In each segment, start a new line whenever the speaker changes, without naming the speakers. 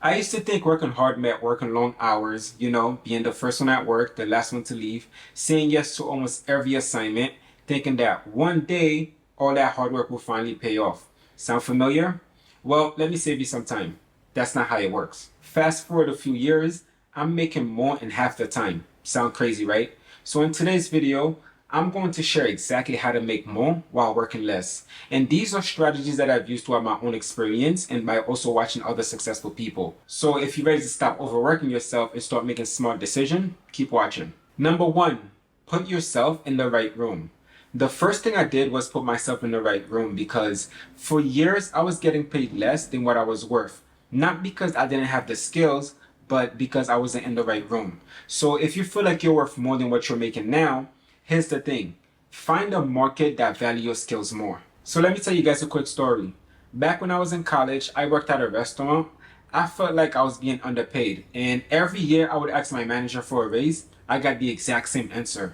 I used to think working hard meant working long hours, being the first one at work, the last one to leave, saying yes to almost every assignment, thinking that one day all that hard work will finally pay off. Sound familiar? Well, let me save you some time. That's not how it works. Fast forward a few years, I'm making more in half the time. Sound crazy, right? So in today's video, I'm going to share exactly how to make more while working less. And these are strategies that I've used throughout my own experience and by also watching other successful people. So if you're ready to stop overworking yourself and start making smart decisions, keep watching. Number one, put yourself in the right room. The first thing I did was put myself in the right room because for years I was getting paid less than what I was worth. Not because I didn't have the skills, but because I wasn't in the right room. So if you feel like you're worth more than what you're making now, here's the thing. Find a market that values your skills more. So let me tell you guys a quick story. Back when I was in college, I worked at a restaurant. I felt like I was being underpaid. And every year I would ask my manager for a raise. I got the exact same answer.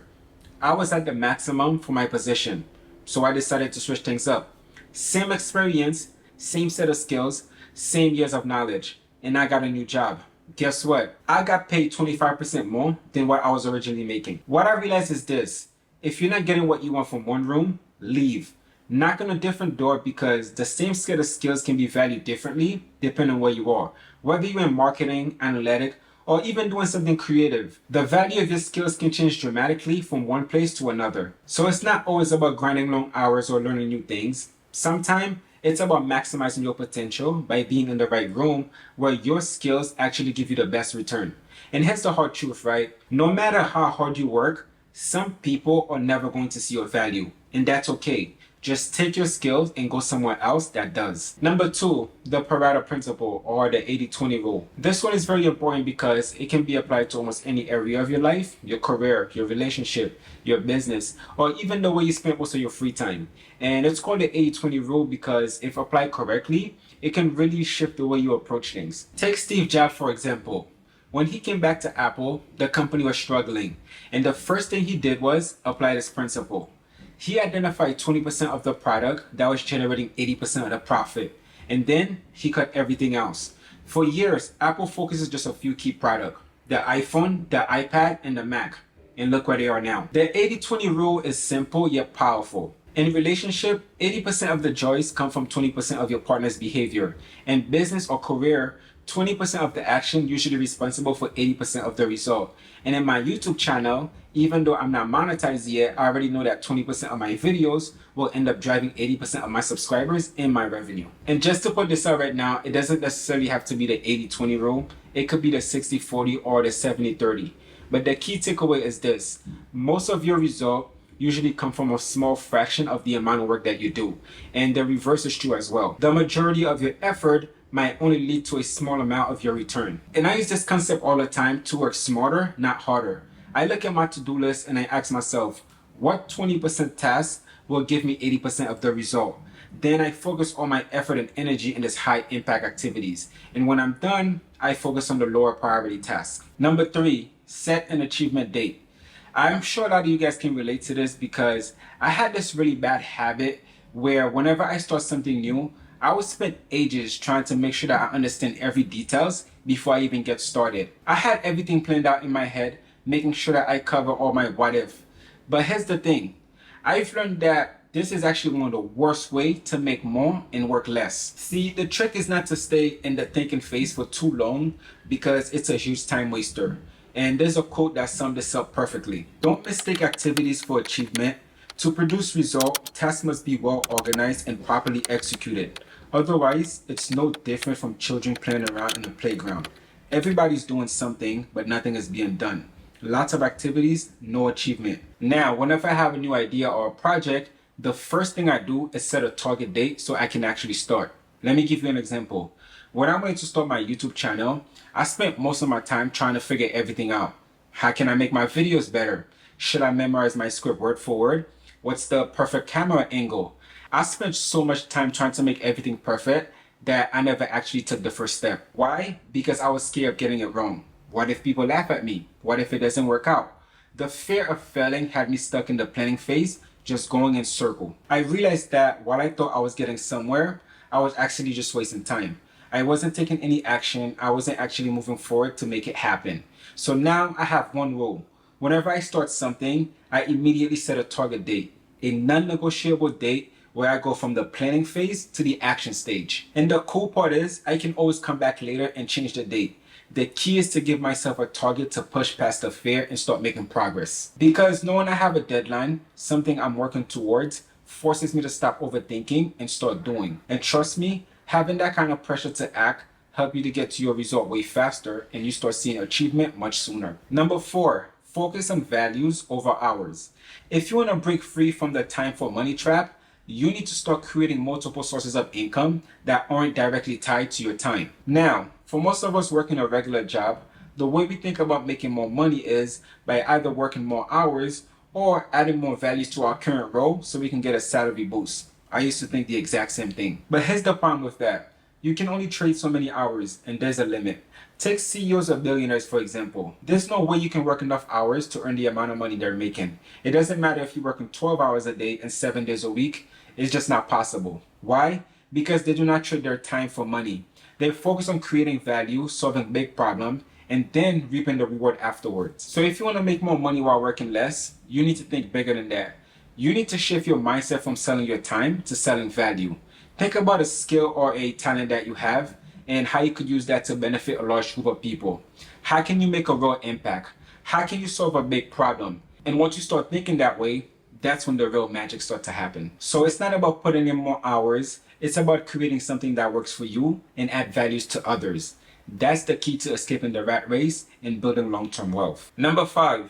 I was at the maximum for my position. So I decided to switch things up. Same experience, same set of skills, same years of knowledge. And I got a new job. Guess what? I got paid 25% more than what I was originally making. What I realized is this. If you're not getting what you want from one room, leave. Knock on a different door because the same set of skills can be valued differently depending on where you are. Whether you're in marketing, analytic, or even doing something creative, the value of your skills can change dramatically from one place to another. So it's not always about grinding long hours or learning new things. Sometimes it's about maximizing your potential by being in the right room where your skills actually give you the best return. And here's the hard truth, right? No matter how hard you work, some people are never going to see your value. And that's okay. Just take your skills and go somewhere else that does. Number two, the Pareto principle or the 80-20 rule. This one is very important because it can be applied to almost any area of your life, your career, your relationship, your business, or even the way you spend most of your free time. And it's called the 80-20 rule because if applied correctly, it can really shift the way you approach things. Take Steve Jobs, for example. When he came back to Apple, the company was struggling. And the first thing he did was apply this principle. He identified 20% of the product that was generating 80% of the profit. And then he cut everything else. For years, Apple focuses just a few key products. The iPhone, the iPad, and the Mac. And look where they are now. The 80-20 rule is simple yet powerful. In relationship, 80% of the joys come from 20% of your partner's behavior. In business or career, 20% of the action usually responsible for 80% of the result. And in my YouTube channel, even though I'm not monetized yet, I already know that 20% of my videos will end up driving 80% of my subscribers and my revenue. And just to put this out right now, it doesn't necessarily have to be the 80-20 rule. It could be the 60-40 or the 70-30. But the key takeaway is this. Most of your result usually come from a small fraction of the amount of work that you do. And the reverse is true as well. The majority of your effort might only lead to a small amount of your return. And I use this concept all the time to work smarter, not harder. I look at my to-do list and I ask myself, what 20% task will give me 80% of the result? Then I focus all my effort and energy in these high impact activities. And when I'm done, I focus on the lower priority tasks. Number three, set an achievement date. I'm sure a lot of you guys can relate to this because I had this really bad habit where whenever I start something new, I would spend ages trying to make sure that I understand every details before I even get started. I had everything planned out in my head, making sure that I cover all my what if. But here's the thing. I've learned that this is actually one of the worst ways to make more and work less. See, the trick is not to stay in the thinking phase for too long because it's a huge time waster. And there's a quote that sums this up perfectly. Don't mistake activities for achievement. To produce results, tasks must be well organized and properly executed. Otherwise, it's no different from children playing around in the playground. Everybody's doing something, but nothing is being done. Lots of activities, no achievement. Now, whenever I have a new idea or a project, the first thing I do is set a target date so I can actually start. Let me give you an example. When I wanted to start my YouTube channel, I spent most of my time trying to figure everything out. How can I make my videos better? Should I memorize my script word for word? What's the perfect camera angle? I spent so much time trying to make everything perfect that I never actually took the first step. Why? Because I was scared of getting it wrong. What if people laugh at me? What if it doesn't work out? The fear of failing had me stuck in the planning phase, just going in circle. I realized that while I thought I was getting somewhere, I was actually just wasting time. I wasn't taking any action. I wasn't actually moving forward to make it happen. So now I have one rule. Whenever I start something, I immediately set a target date, a non-negotiable date where I go from the planning phase to the action stage. And the cool part is I can always come back later and change the date. The key is to give myself a target to push past the fear and start making progress. Because knowing I have a deadline, something I'm working towards, forces me to stop overthinking and start doing. And trust me, having that kind of pressure to act help you to get to your result way faster and you start seeing achievement much sooner. Number 4, focus on values over hours. If you want to break free from the time for money trap, you need to start creating multiple sources of income that aren't directly tied to your time. Now, for most of us working a regular job, the way we think about making more money is by either working more hours or adding more values to our current role so we can get a salary boost. I used to think the exact same thing. But here's the problem with that. You can only trade so many hours and there's a limit. Take CEOs of billionaires, for example. There's no way you can work enough hours to earn the amount of money they're making. It doesn't matter if you're working 12 hours a day and 7 days a week. It's just not possible. Why? Because they do not trade their time for money. They focus on creating value, solving big problems, and then reaping the reward afterwards. So if you want to make more money while working less, you need to think bigger than that. You need to shift your mindset from selling your time to selling value. Think about a skill or a talent that you have and how you could use that to benefit a large group of people. How can you make a real impact? How can you solve a big problem? And once you start thinking that way, that's when the real magic starts to happen. So it's not about putting in more hours. It's about creating something that works for you and add values to others. That's the key to escaping the rat race and building long-term wealth. Number 5,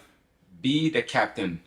be the captain.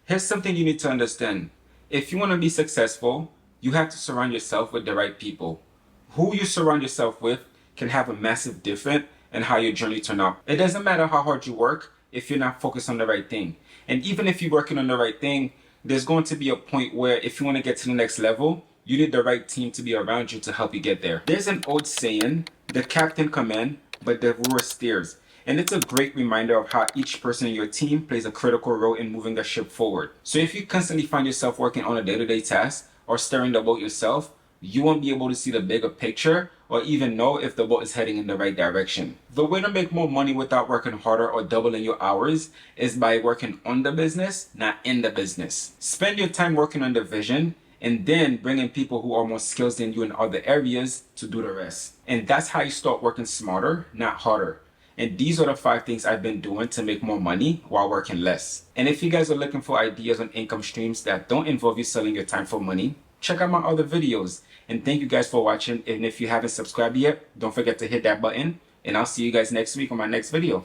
Here's something you need to understand. If you want to be successful, you have to surround yourself with the right people. Who you surround yourself with can have a massive difference in how your journey turns out. It doesn't matter how hard you work if you're not focused on the right thing. And even if you're working on the right thing, there's going to be a point where if you want to get to the next level, you need the right team to be around you to help you get there. There's an old saying, the captain commands, but the rower steers. And it's a great reminder of how each person in your team plays a critical role in moving the ship forward. So if you constantly find yourself working on a day-to-day task or steering the boat yourself, you won't be able to see the bigger picture or even know if the boat is heading in the right direction. The way to make more money without working harder or doubling your hours is by working on the business, not in the business. Spend your time working on the vision and then bringing people who are more skilled than you in other areas to do the rest. And that's how you start working smarter, not harder. And these are the 5 things I've been doing to make more money while working less. And if you guys are looking for ideas on income streams that don't involve you selling your time for money, check out my other videos. And thank you guys for watching. And if you haven't subscribed yet, don't forget to hit that button. And I'll see you guys next week on my next video.